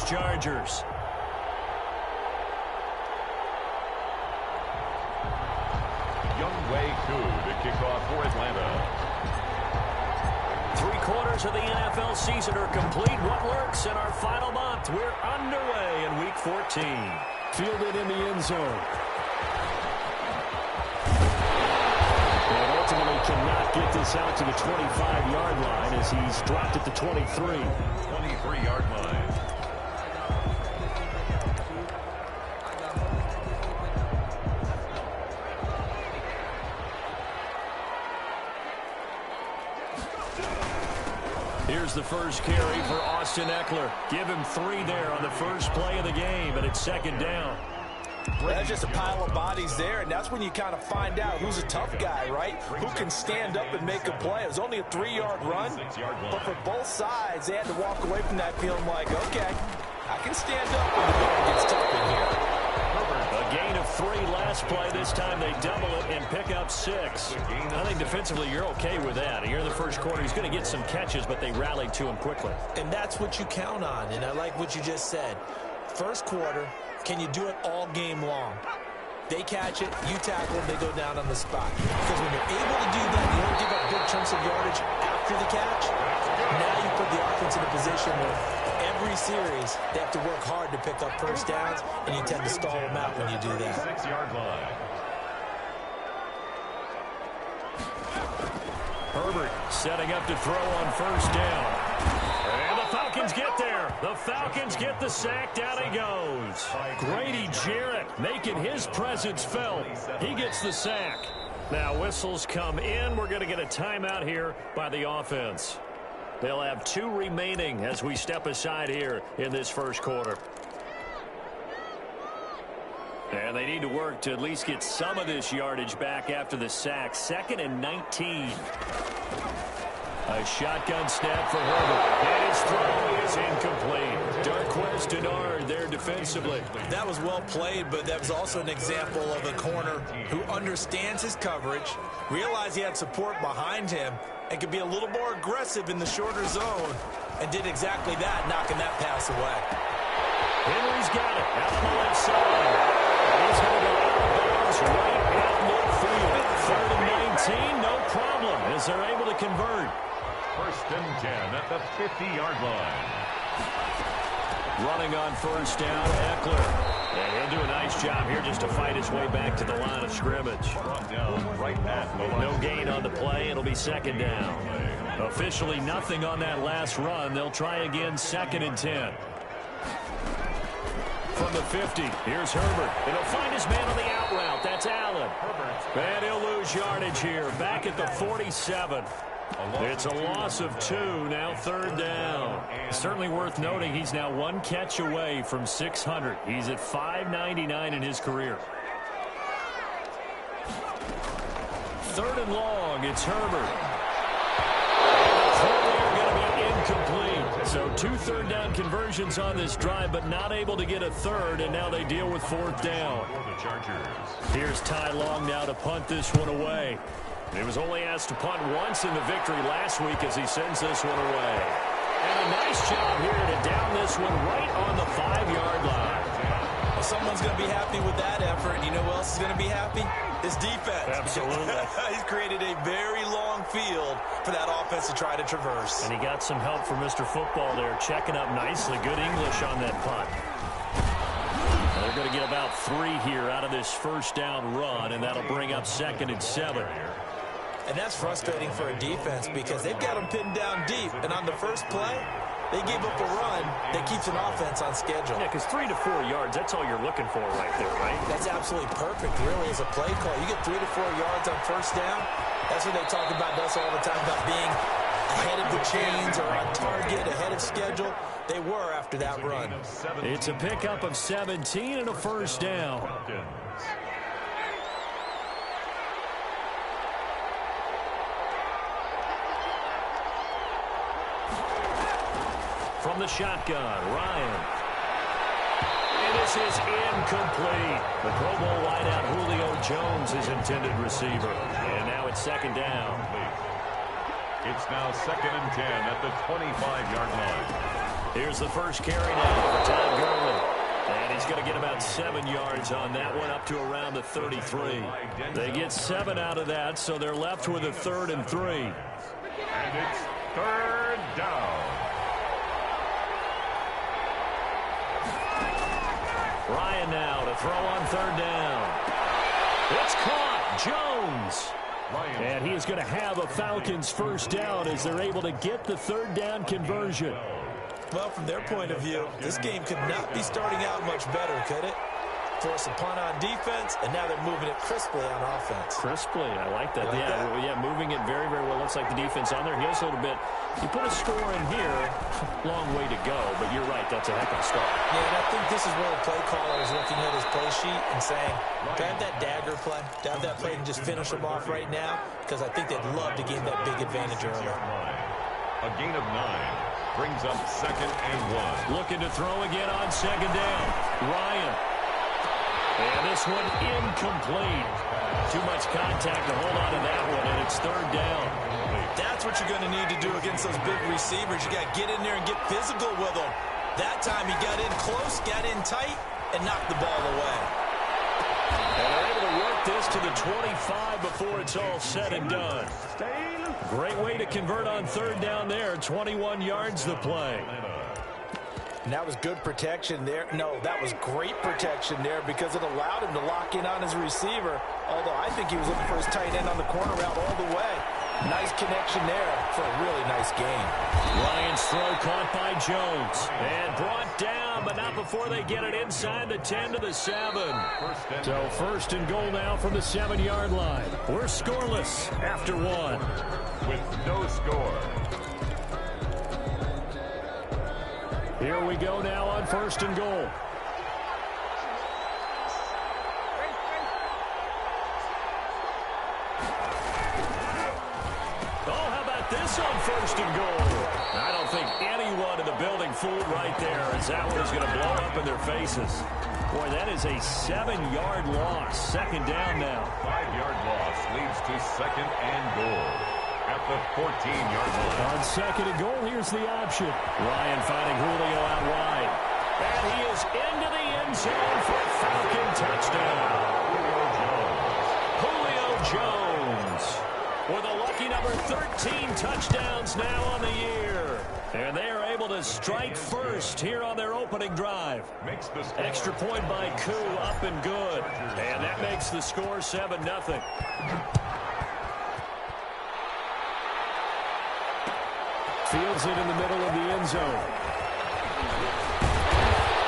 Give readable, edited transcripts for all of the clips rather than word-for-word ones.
Chargers. To kick off for Atlanta. 3/4 of the NFL season are complete. What works in our final month? We're underway in Week 14. Fielded in the end zone. And ultimately cannot get this out to the 25-yard line as he's dropped at the 23. 23-yard line. Here's the first carry for Austin Eckler. Give him 3 there on the first play of the game, and it's second down. That's just a pile of bodies there, and that's when you kind of find out who's a tough guy, right? Who can stand up and make a play. It was only a 3-yard run, but for both sides, they had to walk away from that feeling like, okay, I can stand up when the going gets tough in here. A gain of 3 last play. This time they double it and pick up 6. I think defensively you're okay with that. Here in the first quarter, he's going to get some catches, but they rallied to him quickly. And that's what you count on, and I like what you just said. First quarter, can you do it all game long? They catch it, you tackle them, they go down on the spot. Because when you're able to do that, you don't give up big chunks of yardage after the catch. Now you put the offense in a position where every series they have to work hard to pick up first downs, and you tend to stall them out when you do that. 6-yard line. Herbert setting up to throw on first down. And the Falcons get there. The Falcons get the sack. Down he goes. Grady Jarrett making his presence felt. He gets the sack. Now whistles come in. We're going to get a timeout here by the offense. They'll have 2 remaining as we step aside here in this first quarter. And they need to work to at least get some of this yardage back after the sack. 2nd and 19. A shotgun snap for Herbert. And his throw is incomplete. Darquez Denard there defensively. That was well played, but that was also an example of a corner who understands his coverage, realized he had support behind him, and could be a little more aggressive in the shorter zone, and did exactly that, knocking that pass away. Henry's got it out on the left side. He's going to go out of bounds right at midfield. 3rd and 19, no problem, as they're able to convert. 1st and 10 at the 50-yard line. Running on first down, Eckler. And he'll do a nice job here just to fight his way back to the line of scrimmage. Right at the line. No gain on the play. It'll be second down. Officially nothing on that last run. They'll try again, 2nd and 10. From the 50, here's Herbert. And he'll find his man on the out route. That's Allen. And he'll lose yardage here. Back at the 47. It's a loss of 2, now 3rd down. Certainly worth noting he's now 1 catch away from 600. He's at 599 in his career. 3rd and long, it's Herbert. Going to be incomplete. So 2 3rd down conversions on this drive, but not able to get a 3rd, and now they deal with 4th down. Here's Ty Long now to punt this one away. He was only asked to punt once in the victory last week as he sends this one away. And a nice job here to down this one right on the 5-yard line. Well, someone's going to be happy with that effort. And you know who else is going to be happy? His defense. Absolutely. He's created a very long field for that offense to try to traverse. And he got some help from Mr. Football there, checking up nicely. Good English on that punt. They're going to get about 3 here out of this first down run, and that'll bring up 2nd and 7. And that's frustrating for a defense because they've got them pinned down deep. And on the first play, they gave up a run that keeps an offense on schedule. Yeah, because 3 to 4 yards, that's all you're looking for right there, right? That's absolutely perfect, really, as a play call. You get 3 to 4 yards on first down. That's what they talk about us all the time, about being ahead of the chains or on target, ahead of schedule. They were after that run. It's a pickup of 17 and a first down. From the shotgun, Ryan. And this is incomplete. The Pro Bowl wideout Julio Jones is intended receiver. And now it's 2nd down. It's now 2nd and 10 at the 25-yard line. Here's the first carry now for Todd Gurley. And he's going to get about 7 yards on that one, up to around the 33. They get 7 out of that, so they're left with a 3rd and 3. And it's 3rd down. Ryan now to throw on 3rd down. It's caught. Jones. And he is going to have a Falcons first down as they're able to get the 3rd down conversion. Well, from their point of view, this game could not be starting out much better, could it? Force a punt on defense, and now they're moving it crisply on offense. Crisply, I like that. Yeah, moving it very, very well. Looks like the defense on their heels a little bit. You put a score in here, long way to go, but you're right, that's a heck of a start. Yeah, and I think this is where the play caller is looking at his play sheet and saying, grab that dagger play, grab that play and just finish them off right now, because I think they'd love to gain that big advantage early. A gain of 9. Brings up 2nd and 1. Looking to throw again on 2nd down. Ryan. And this one incomplete. Too much contact to hold on to that one, and it's 3rd down. That's what you're going to need to do against those big receivers. You got to get in there and get physical with them. That time he got in close, got in tight, and knocked the ball away. And they're able to work this to the 25 before it's all said and done. Great way to convert on 3rd down there. 21 yards the play. And that was good protection there. No, that was great protection there because it allowed him to lock in on his receiver. Although I think he was looking for his tight end on the corner route all the way. Nice connection there for a really nice game. Ryan's throw caught by Jones. And brought down, but not before they get it inside the 10 to the 7. So 1st and goal now from the 7-yard line. We're scoreless after 1. With no score. Here we go now on 1st and goal. This on 1st and goal. I don't think anyone in the building fooled right there, as that one is going to blow up in their faces. Boy, that is a 7-yard loss. 2nd down now. 5-yard loss leads to 2nd and goal at the 14-yard line. On 2nd and goal, here's the option. Ryan finding Julio out wide. And he is into the end zone for a Falcon touchdown. Julio Jones. With a lucky number 13 touchdowns now on the year. And they are able to strike first here on their opening drive. Extra point by Koo, up and good. And that makes the score 7-0. Fields it in the middle of the end zone.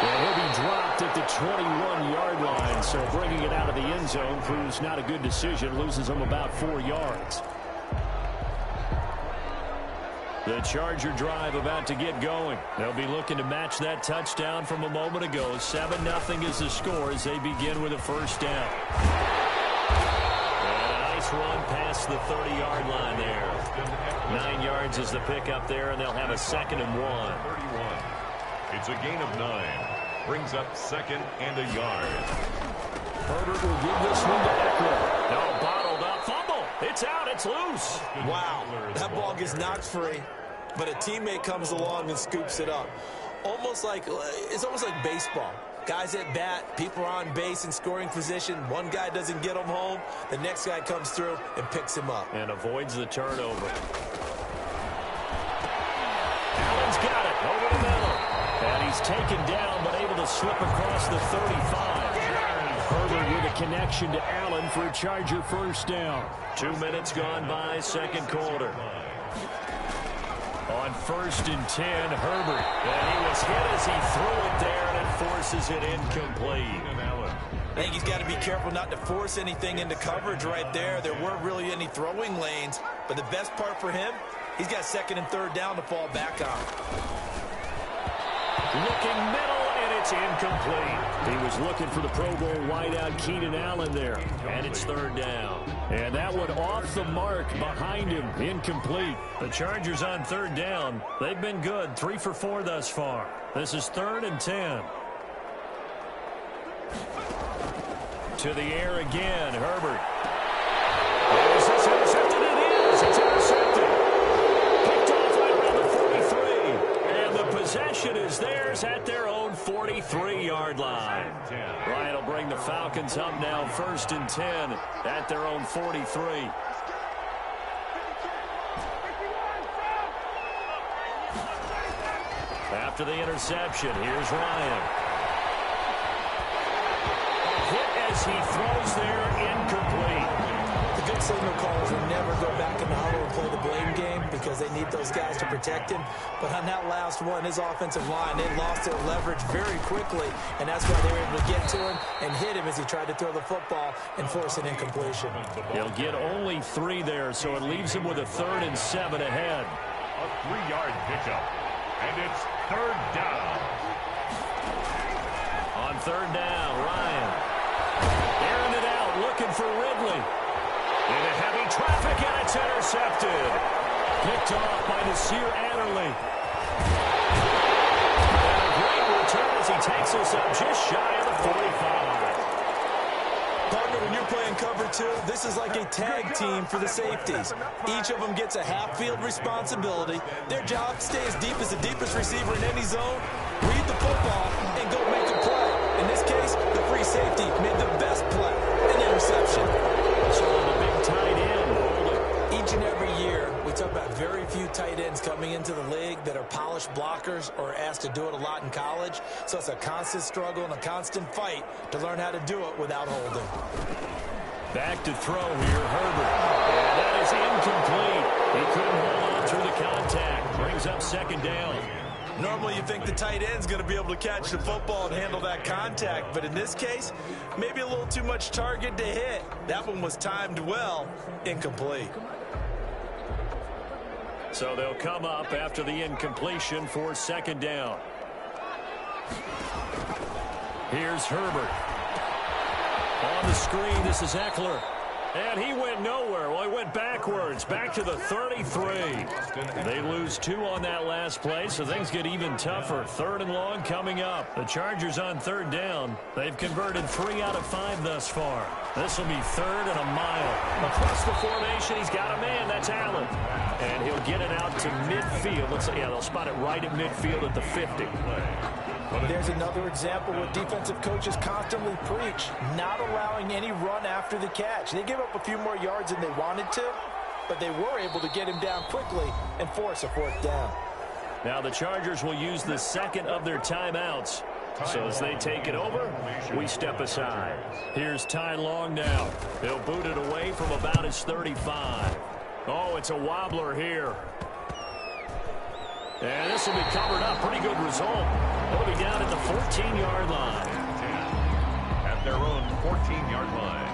And he'll be dropped at the 21-yard line, so bringing it out of the end zone proves not a good decision. Loses him about 4 yards. The Charger drive about to get going. They'll be looking to match that touchdown from a moment ago. 7-0 is the score as they begin with a 1st down. And a nice run past the 30-yard line there. 9 yards is the pickup there, and they'll have a 2nd and 1. 31. It's a gain of 9. Brings up 2nd and a yard. Herbert will give this one to Eckler. No, bottled up. Fumble. It's out. It's loose. Wow. That ball gets knocked free, but a teammate comes along and scoops it up. It's almost like baseball. Guys at bat, people are on base in scoring position. One guy doesn't get him home. The next guy comes through and picks him up. And avoids the turnover. Allen's got it over the middle. And he's taken down, but able to slip across the 35. Herbert with a connection to Allen for a Charger 1st down. 2 minutes gone by, 2nd quarter. On 1st and 10, Herbert. And he was hit as he threw it there, and it forces it incomplete. I think he's got to be careful not to force anything into coverage right there. There weren't really any throwing lanes, but the best part for him, he's got 2nd and 3rd down to fall back on. Looking middle, and it's incomplete. He was looking for the Pro Bowl wideout Keenan Allen there, and it's 3rd down. And that one off the mark behind him, incomplete. The Chargers on 3rd down. They've been good, 3 for 4 thus far. This is 3rd and 10. To the air again, Herbert. Is this intercepted? It is. It's intercepted. Picked off right around the 43. And the possession is theirs at their own 43-yard line. Ryan will bring the Falcons up now 1st and 10 at their own 43. After the interception, here's Ryan. Hit as he throws there, incomplete. The good signal callers will never go back in the huddle and play the blame game because they need those guys to protect him. But on that last one, his offensive line, they lost their leverage very quickly, and that's why they were able to get to him and hit him as he tried to throw the football and force an incompletion. He'll get only 3 there, so it leaves him with a 3rd and 7 ahead. A 3-yard pickup, and it's 3rd down. On 3rd down, Ryan airing it out, looking for Ridley. Into heavy traffic, and it's intercepted. Picked off by Nasir Adderley. And a great return as he takes us up just shy of the 45. Partner, when you're playing cover 2, this is like a tag team for the safeties. Each of them gets a half-field responsibility. Their job, stay as deep as the deepest receiver in any zone, read the football, and go make a play. In this case, the free safety made the best play, an interception. So the big tight end holding. Each and every year, we talk about very few tight ends coming into the league that are polished blockers or asked to do it a lot in college. So it's a constant struggle and a constant fight to learn how to do it without holding. Back to throw here, Herbert. And that is incomplete. He couldn't hold on through the contact. Brings up 2nd down. Normally you think the tight end's going to be able to catch the football and handle that contact, but in this case, maybe a little too much target to hit. That one was timed well, incomplete. So they'll come up after the incompletion for 2nd down. Here's Herbert. On the screen, this is Eckler. And he went nowhere. Well, he went backwards, back to the 33. They lose 2 on that last play, so things get even tougher. 3rd and long coming up. The Chargers on 3rd down. They've converted 3 out of 5 thus far. This will be 3rd and a mile. Across the formation, he's got a man. That's Allen. And he'll get it out to midfield. Looks like, yeah, they'll spot it right at midfield at the 50. There's another example where defensive coaches constantly preach, not allowing any run after the catch. They give up a few more yards than they wanted to, but they were able to get him down quickly and force a 4th down. Now the Chargers will use the 2nd of their timeouts. So as they take it over, we step aside. Here's Ty Long now. He'll boot it away from about his 35. Oh, it's a wobbler here. And this will be covered up. Pretty good result. They'll be down at the 14-yard line. At their own 14-yard line.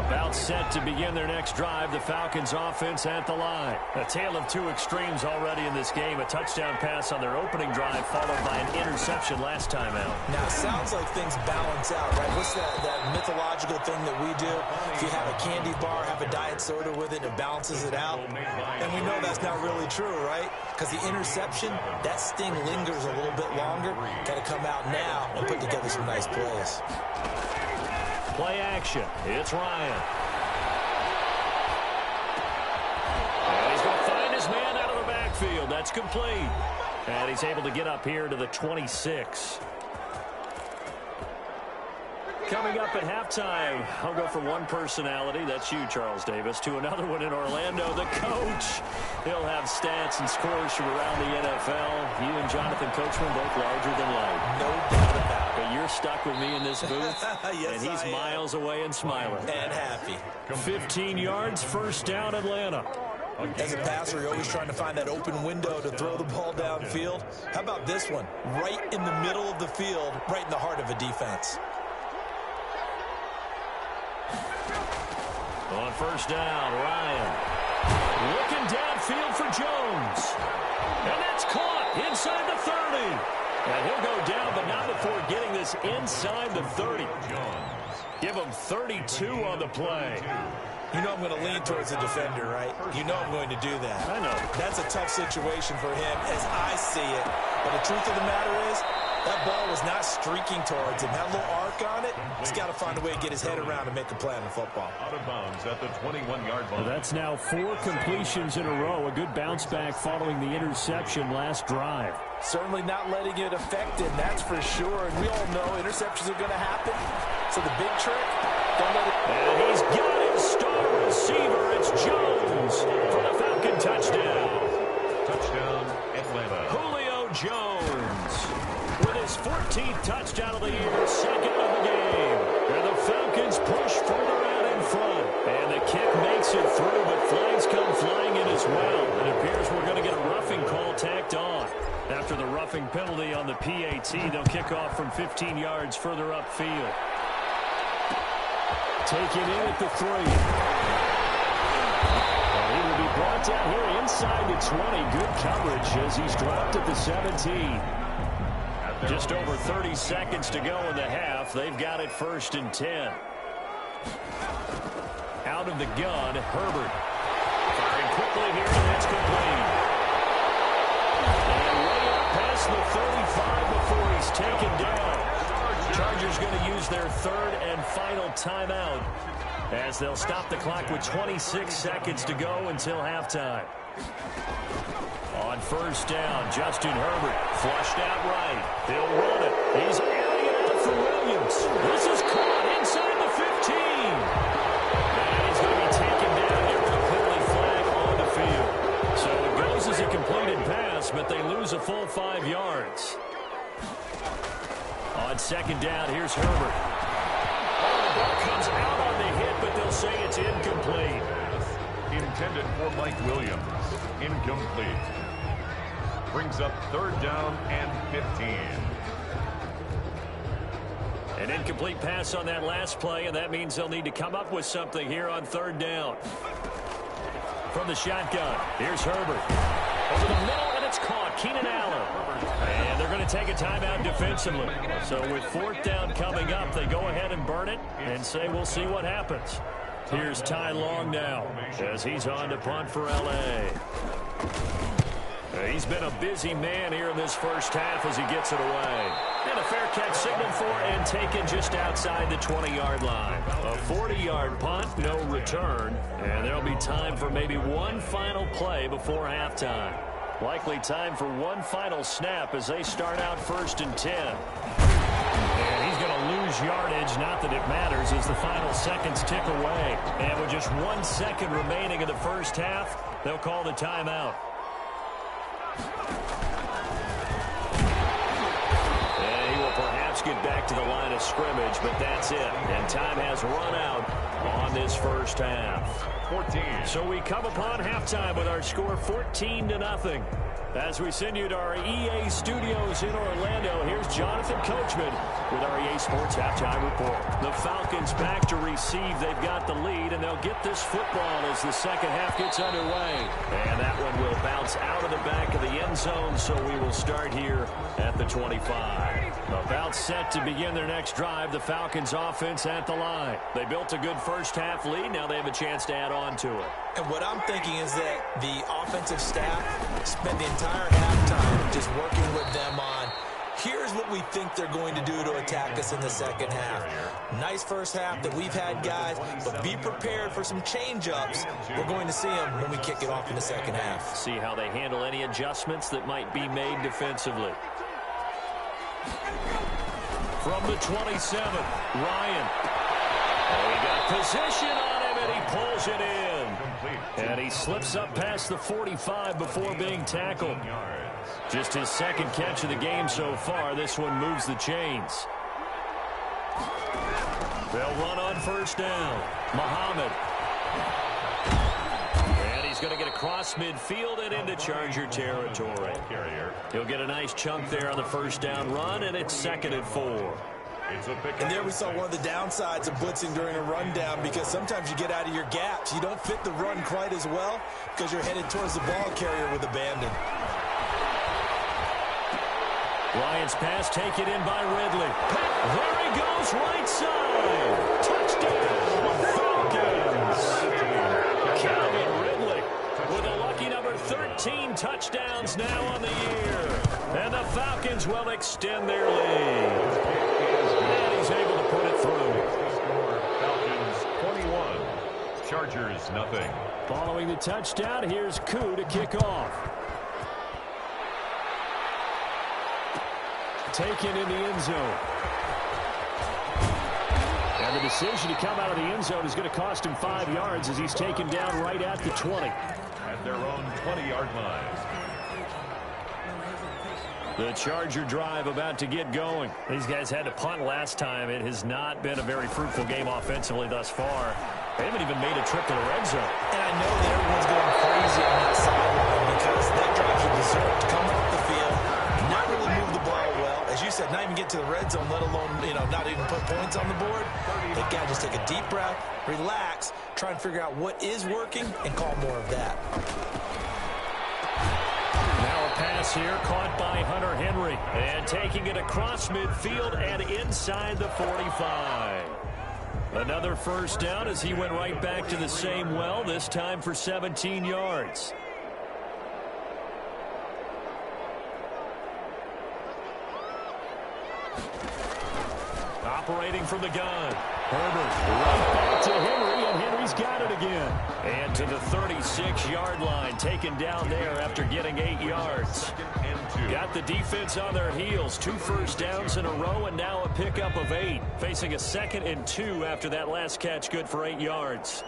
About set to begin their next drive. The Falcons offense at the line. A tale of 2 extremes already in this game. A touchdown pass on their opening drive followed by an interception last time out. Now, it sounds like things balance out, right? What's that mythological thing that we do? If you have a candy bar, have a diet soda with it, it balances it out. And we know that's not really true, right? Because the interception, that sting lingers a little bit longer. Got to come out now and put together some nice plays. Play action. It's Ryan. And he's going to find his man out of the backfield. That's complete. And he's able to get up here to the 26. Coming up at halftime, I'll go from one personality, that's you, Charles Davis, to another one in Orlando, the coach. He'll have stats and scores from around the NFL. You and Jonathan Coachman both larger than life. No doubt about it. But you're stuck with me in this booth, yes, and he's miles away and smiling. And happy. 15 yards, 1st down, Atlanta. As a passer, you're always trying to find that open window to throw the ball downfield. How about this one? Right in the middle of the field, right in the heart of a defense. On 1st down, Ryan. Looking downfield for Jones. And that's caught inside the 30. And he'll go down, but not before getting this inside the 30. Give him 32 on the play. You know I'm going to lean towards the defender, right? You know I'm going to do that. I know. That's a tough situation for him as I see it. But the truth of the matter is, That ball was not streaking towards him. Had a little arc on it. He's got to find a way to get his head around and make a play on the football. Out of bounds at the 21-yard line. That's now 4 completions in a row. A good bounce back following the interception last drive. Certainly not letting it affect him, that's for sure. And we all know interceptions are going to happen. So the big trick, don't let it... And he's got his star receiver. It's Jones for the Falcon touchdown. Touchdown, Atlanta. Julio Jones with his 14th touchdown of the year, second of the game. And the Falcons push further out in front. And the kick makes it through, but flags come flying in as well. It appears we're going to get a roughing call tacked on. After the roughing penalty on the PAT, they'll kick off from 15 yards further upfield. Taken in at the 3. And he will be brought down here inside the 20. Good coverage as he's dropped at the 17. Just over 30 seconds to go in the half. They've got it 1st and 10. Out of the gun, Herbert. Firing quickly here, and that's complete. And way up past the 35 before he's taken down. Chargers going to use their 3rd and final timeout as they'll stop the clock with 26 seconds to go until halftime. On 1st down, Justin Herbert flushed out right. He'll run it. He's airing it out for Williams. This is caught inside the 15. And he's going to be taken down here with a penalty flag on the field. So it goes as a completed pass, but they lose a full 5 yards. On 2nd down, here's Herbert. Oh, the ball comes out on the hit, but they'll say it's incomplete. Intended for Mike Williams. Incomplete. Brings up 3rd down and 15. An incomplete pass on that last play, and that means they'll need to come up with something here on 3rd down. From the shotgun, here's Herbert. Over the middle, and it's caught. Keenan Allen. And they're going to take a timeout defensively. So with 4th down coming up, they go ahead and burn it and say we'll see what happens. Here's Ty Long now as he's on to punt for L.A. He's been a busy man here in this first half as he gets it away. And a fair catch signaled for and taken just outside the 20-yard line. A 40-yard punt, no return. And there'll be time for maybe one final play before halftime. Likely time for one final snap as they start out 1st and 10. And he's going to lose yardage, not that it matters, as the final seconds tick away. And with just 1 second remaining in the first half, they'll call the timeout. And he will perhaps get back to the line of scrimmage, but that's it. And time has run out on this first half. 14. So we come upon halftime with our score 14-0. As we send you to our EA studios in Orlando, here's Jonathan Coachman with our EA Sports Halftime Report. The Falcons back to receive. They've got the lead, and they'll get this football as the second half gets underway. And that one will bounce out of the back of the end zone, so we will start here at the 25. About set to begin their next drive, the Falcons offense at the line. They built a good first half lead. Now they have a chance to add on to it. And what I'm thinking is that the offensive staff spent the entire halftime just working with them on, here's what we think they're going to do to attack us in the second half. Nice first half that we've had, guys, but be prepared for some change-ups. We're going to see them when we kick it off in the second half. See how they handle any adjustments that might be made defensively. From the 27, Ryan. Oh, he got position on him, and he pulls it in. And he slips up past the 45 before being tackled. Just his second catch of the game so far. This one moves the chains. They'll run on 1st down. Muhammad. And he's going to get across midfield and into Charger territory. He'll get a nice chunk there on the 1st down run, and it's 2nd and 4. And there we saw one of the downsides of blitzing during a rundown, because sometimes you get out of your gaps. You don't fit the run quite as well because you're headed towards the ball carrier with abandon. Ryan's pass taken in by Ridley. There he goes, right side. Touchdown, Falcons. Calvin Ridley with a lucky number 13 touchdowns now on the year. And the Falcons will extend their lead. And he's able to put it through. Falcons 21, Chargers nothing. Following the touchdown, here's Koo to kick off. Taken in the end zone. And the decision to come out of the end zone is going to cost him 5 yards as he's taken down right at the 20. At their own 20-yard line. The Charger drive about to get going. These guys had to punt last time. It has not been a very fruitful game offensively thus far. They haven't even made a trip to the red zone. And I know that everyone's going crazy on that sideline because that drive should deserve to come off the field, not really move the ball well. As you said, not even get to the red zone, let alone, not even put points on the board. They got to just take a deep breath, relax, try and figure out what is working, and call more of that. Now a pass here caught by Hunter Henry. And taking it across midfield and inside the 45. Another first down as he went right back to the same well, this time for 17 yards. Operating from the gun. Herbert right back to Henry, and Henry's got it again. And to the 36-yard line, taken down there after getting 8 yards. Got the defense on their heels. 2 first downs in a row, and now a pickup of 8. Facing a 2nd and 2 after that last catch, good for 8 yards.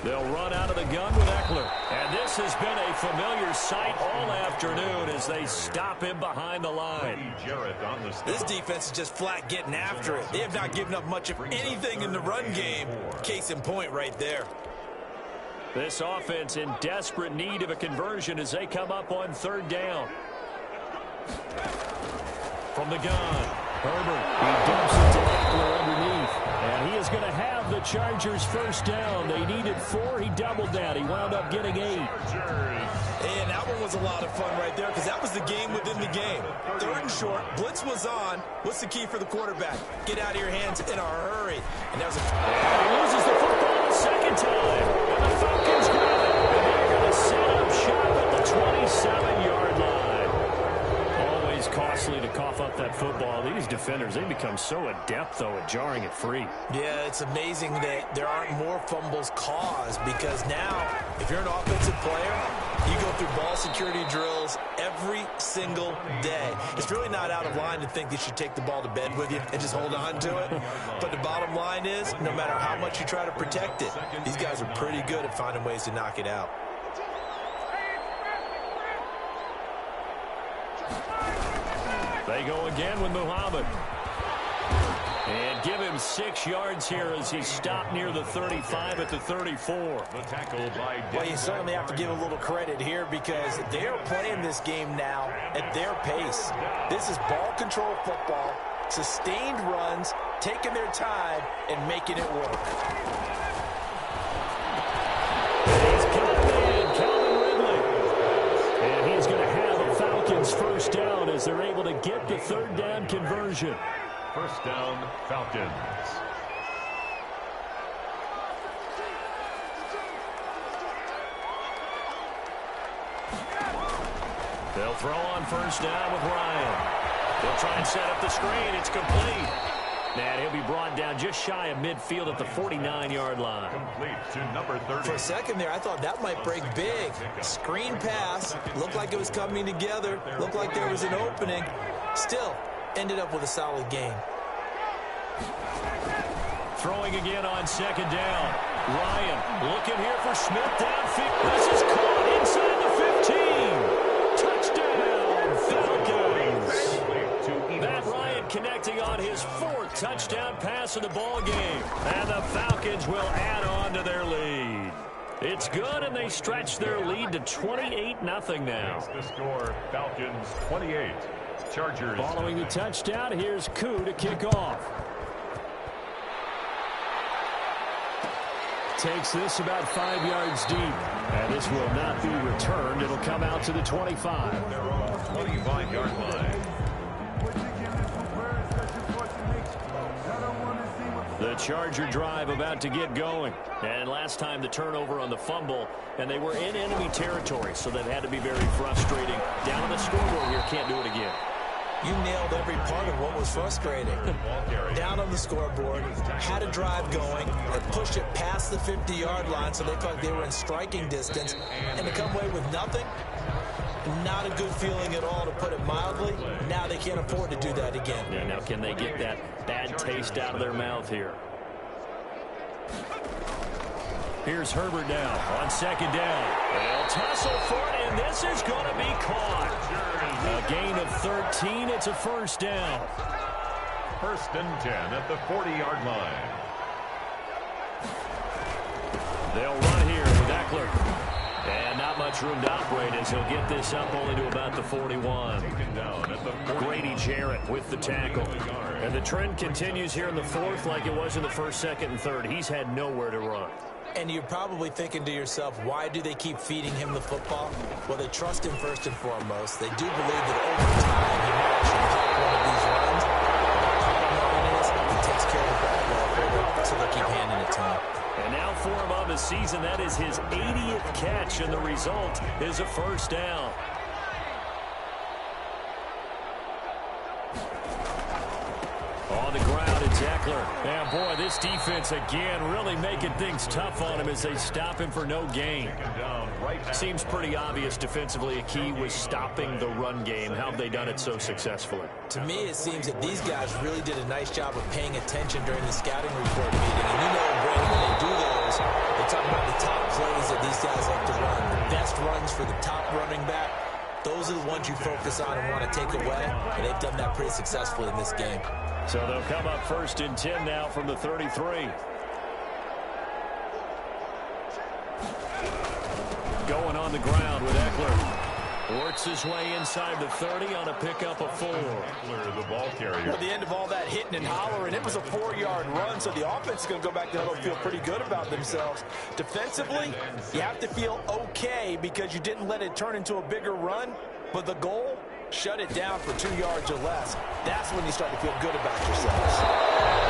They'll run out of the gun with Eckler. And this has been a familiar sight all afternoon as they stop him behind the line. This defense is just flat getting after it. They have not given up much of anything in the run game. Case in point right there. This offense in desperate need of a conversion as they come up on 3rd down. From the gun, Herbert. He dumps it to Eckler underneath. And he is going to have the Chargers first down. They needed 4. He doubled that. He wound up getting 8. And that one was a lot of fun right there because that was the game within the game. 3rd and short. Blitz was on. What's the key for the quarterback? Get out of your hands in a hurry. And that was and he loses the football a 2nd time. And the Falcons grab it. And they're going to set up shop at the 27-yard line. Always costly to cough up that football. These defenders, they become so adept, though, at jarring it free. Yeah, it's amazing that there aren't more fumbles caused because now, if you're an offensive player, you go through ball security drills every single day. It's really not out of line to think you should take the ball to bed with you and just hold on to it. But the bottom line is, no matter how much you try to protect it, these guys are pretty good at finding ways to knock it out. They go again with Muhammad. And give him 6 yards here as he stopped near the 35 at the 34. The tackle by well, you certainly have to give a little credit here because they're playing this game now at their pace. This is ball control football, sustained runs, taking their time, and making it work. He's got a man, Calvin Ridley. And he's going to have a Falcons first down as they're able to get the 3rd down conversion. First down, Falcons. They'll throw on first down with Ryan. They'll try and set up the screen. It's complete. And he'll be brought down just shy of midfield at the 49-yard line. Complete to number 30. For a second there, I thought that might break big. Screen pass. Looked like it was coming together. Looked like there was an opening. Still, ended up with a solid game. Throwing again on 2nd down. Ryan looking here for Smith downfield. This is caught inside the 15. Touchdown, Falcons. Matt Ryan connecting on his 4th touchdown pass of the ball game. And the Falcons will add on to their lead. It's good, and they stretch their lead to 28-0 now. The score, Falcons 28. Chargers. Following the touchdown, here's Koo to kick off. Takes this about 5 yards deep. And this will not be returned. It'll come out to the 25. They're on the 25-yard line. The Charger drive about to get going. And last time the turnover on the fumble, and they were in enemy territory, so that had to be very frustrating. Down on the scoreboard here, can't do it again. You nailed every part of what was frustrating. Down on the scoreboard, had a drive going, and pushed it past the 50-yard line so they felt like they were in striking distance, and to come away with nothing, not a good feeling at all, to put it mildly. Now they can't afford to do that again. Yeah, now can they get that bad taste out of their mouth here? Here's Herbert now on second down. They'll tussle for it, and this is going to be caught. A gain of 13. It's a first down. First and 10 at the 40-yard line. They'll run here with Eckler. And not much room to operate as he'll get this up only to about the 41. Grady Jarrett with the tackle. And the trend continues here in the fourth like it was in the first, second, and third. He's had nowhere to run. And you're probably thinking to yourself, why do they keep feeding him the football? Well, they trust him first and foremost. They do believe that over time he might actually pop one of these runs. Bottom line is he takes care of the ball well for them, so they'll keep handing it to him. And now for him of the season, that is his 80th catch, and the result is a first down. On the ground, it's Eckler. And boy, this defense again really making things tough on him as they stop him for no gain. Seems pretty obvious defensively a key was stopping the run game. How have they done it so successfully? To me, it seems that these guys really did a nice job of paying attention during the scouting report meeting. And you know, Brady, when they do those, they talk about the top plays that these guys like to run. The best runs for the top running back. Those are the ones you focus on and want to take away. And they've done that pretty successfully in this game. So they'll come up first and 10 now from the 33. Going on the ground with Eckler. Works his way inside the 30 on a pickup of 4. Eckler, the ball carrier. At the end of all that hitting and hollering, it was a 4-yard run, so the offense is going to go back to huddle and feel pretty good about themselves. Defensively, you have to feel okay because you didn't let it turn into a bigger run, but the goal, shut it down for 2 yards or less. That's when you start to feel good about yourselves.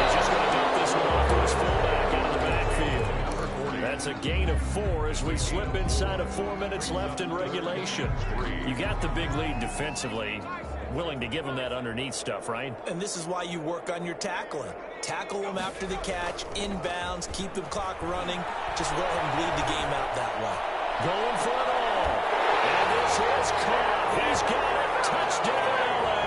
He's just going to dump this one off to his fullback out of the backfield. That's a gain of 4 as we slip inside of 4 minutes left in regulation. You got the big lead defensively. Willing to give them that underneath stuff, right? And this is why you work on your tackling. Tackle them after the catch, inbounds, keep the clock running. Just go ahead and bleed the game out that way. Going for it all. And this is caught. He's got it. Touchdown, LA.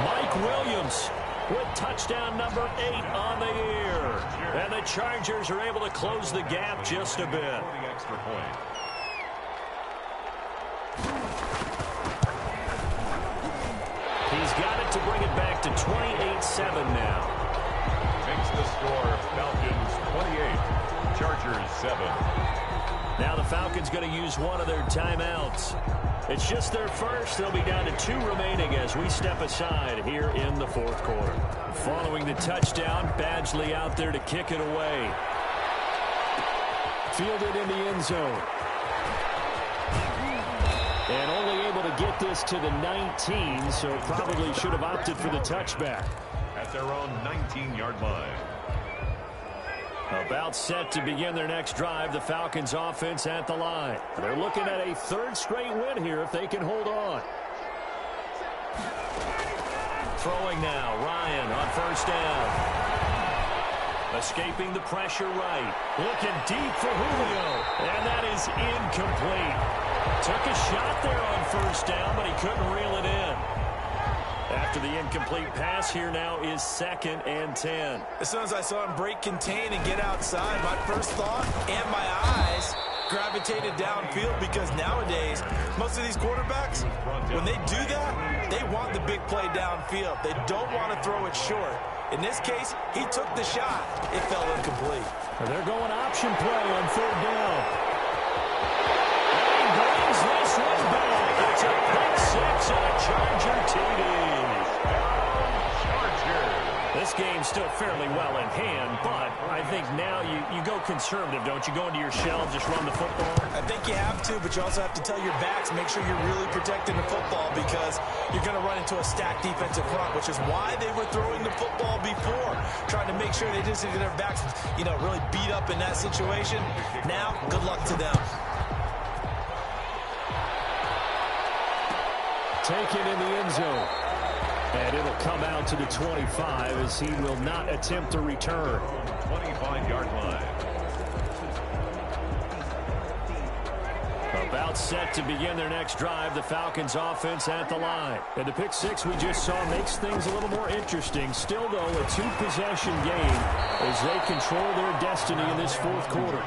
Mike Williams with touchdown number 8 on the year. And the Chargers are able to close the gap just a bit. Extra point. He's got it to bring it back to 28-7 now. Makes the score Falcons 28, Chargers 7. Now the Falcons going to use one of their timeouts. It's just their first. They'll be down to 2 remaining as we step aside here in the fourth quarter. Following the touchdown, Badgley out there to kick it away. Fielded in the end zone. And only able to get this to the 19, so probably should have opted for the touchback. At their own 19-yard line. About set to begin their next drive, the Falcons offense at the line. They're looking at a 3rd straight win here if they can hold on. Throwing now, Ryan on first down. Escaping the pressure right. Looking deep for Julio. And that is incomplete. Took a shot there on first down, but he couldn't reel it in. After the incomplete pass, here now is 2nd and 10. As soon as I saw him break contain and get outside, my first thought and my eyes gravitated downfield because nowadays, most of these quarterbacks, when they do that, they want the big play downfield. They don't want to throw it short. In this case, he took the shot. It fell incomplete. They're going option play on 3rd down. And he brings this one back. It's a pick 6 and a Charger TD. This game's still fairly well in hand, but I think now you go conservative, don't you? Go into your shell, just run the football? I think you have to, but you also have to tell your backs, make sure you're really protecting the football because you're going to run into a stacked defensive front, which is why they were throwing the football before, trying to make sure they just get their backs, really beat up in that situation. Now, good luck to them. Taken in the end zone. And it'll come out to the 25 as he will not attempt to return. 25-yard line. About set to begin their next drive, the Falcons offense at the line. And the pick six we just saw makes things a little more interesting. Still, though, a two-possession game as they control their destiny in this fourth quarter.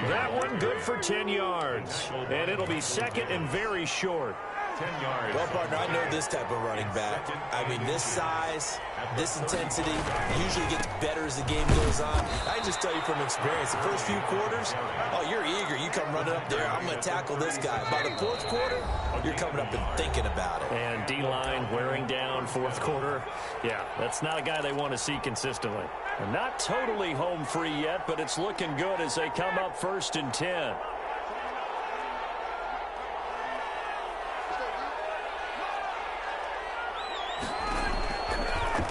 That one good for 10 yards. And it'll be second and very short. 10 yards. Well, partner, I know this type of running back. I mean, this size, this intensity usually gets better as the game goes on. I just tell you from experience, the first few quarters, you're eager. You come running up there, I'm going to tackle this guy. By the fourth quarter, you're coming up and thinking about it. And D-line wearing down fourth quarter. Yeah, that's not a guy they want to see consistently. And not totally home free yet, but it's looking good as they come up 1st and 10.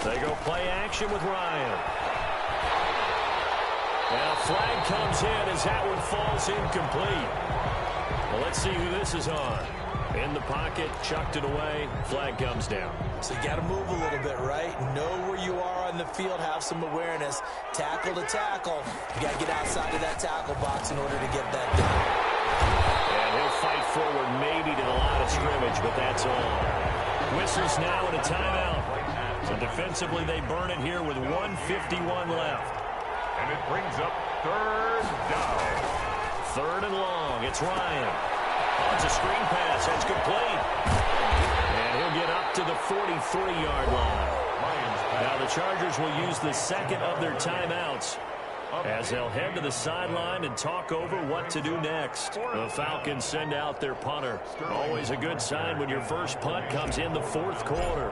They go play action with Ryan. And a flag comes in as that one falls incomplete. Well, let's see who this is on. In the pocket, chucked it away, flag comes down. So you got to move a little bit, right? Know where you are on the field, have some awareness. Tackle to tackle. You got to get outside of that tackle box in order to get that done. And he'll fight forward maybe to the line of scrimmage, but that's all. Whistles now and a timeout. So defensively, they burn it here with 1:51 left. And it brings up 3rd down. 3rd and long. It's Ryan. Oh, it's a screen pass. That's complete. And he'll get up to the 43-yard line. Now the Chargers will use the second of their timeouts as they'll head to the sideline and talk over what to do next. The Falcons send out their punter. Always a good sign when your first punt comes in the fourth quarter.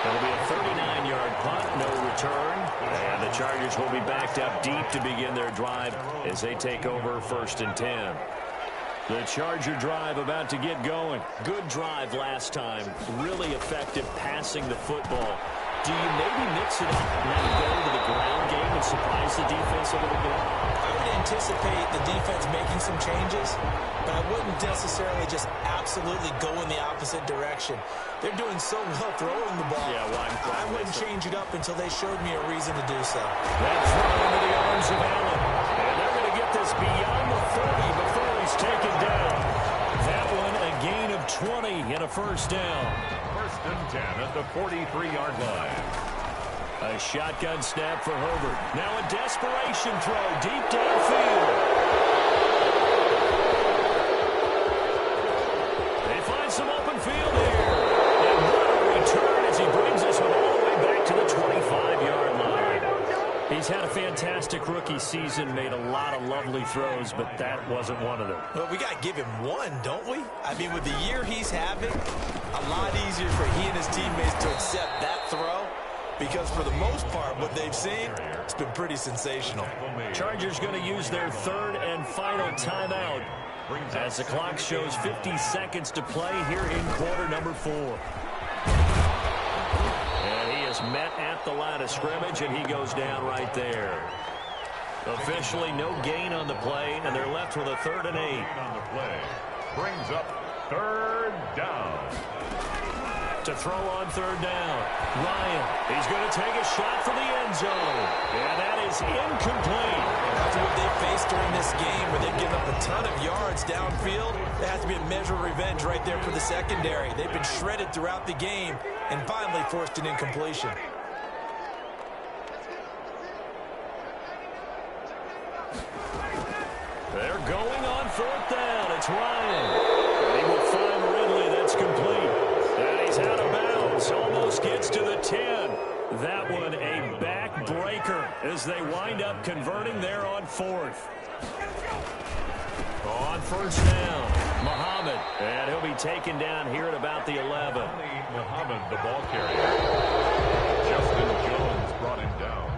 It'll be a 39-yard punt, no return. And the Chargers will be backed up deep to begin their drive as they take over 1st and 10. The Charger drive about to get going. Good drive last time. Really effective passing the football. Do you maybe mix it up and then go to the ground game and surprise the defense a little bit? I would anticipate the defense making some changes, but I wouldn't necessarily just absolutely go in the opposite direction. They're doing so well throwing the ball. Yeah, well, I wouldn't change it up until they showed me a reason to do so. That throw into the arms of Allen. And they're going to get this beyond the 40 before he's taken down. That one a gain of 20 and a first down. 1st and 10 at the 43-yard line. A shotgun snap for Herbert. Now a desperation throw deep downfield. They find some open field here. And what a return as he brings this one all the way back to the 25-yard line. He's had a fantastic rookie season, made a lot of lovely throws, but that wasn't one of them. Well, we got to give him one, don't we? I mean, with the year he's having, a lot easier for he and his teammates to accept that throw. Because for the most part, what they've seen, it's been pretty sensational. Chargers going to use their 3rd and final timeout as the clock shows 50 seconds to play here in quarter number 4. And he is met at the line of scrimmage, and he goes down right there. Officially no gain on the play, and they're left with a 3rd and 8. On the play. Brings up 3rd down. To throw on 3rd down. Ryan, he's going to take a shot for the end zone. And that is incomplete. After what they faced during this game where they've given up a ton of yards downfield, there has to be a measure of revenge right there for the secondary. They've been shredded throughout the game and finally forced an incompletion. They're going on 4th down. It's Ryan. And he will find Ridley. That's complete. And he's out of bounds. Almost gets to the 10. That one a backbreaker as they wind up converting there on 4th. On first down, Muhammad. And he'll be taken down here at about the 11. Muhammad, the ball carrier. Justin Jones brought him down.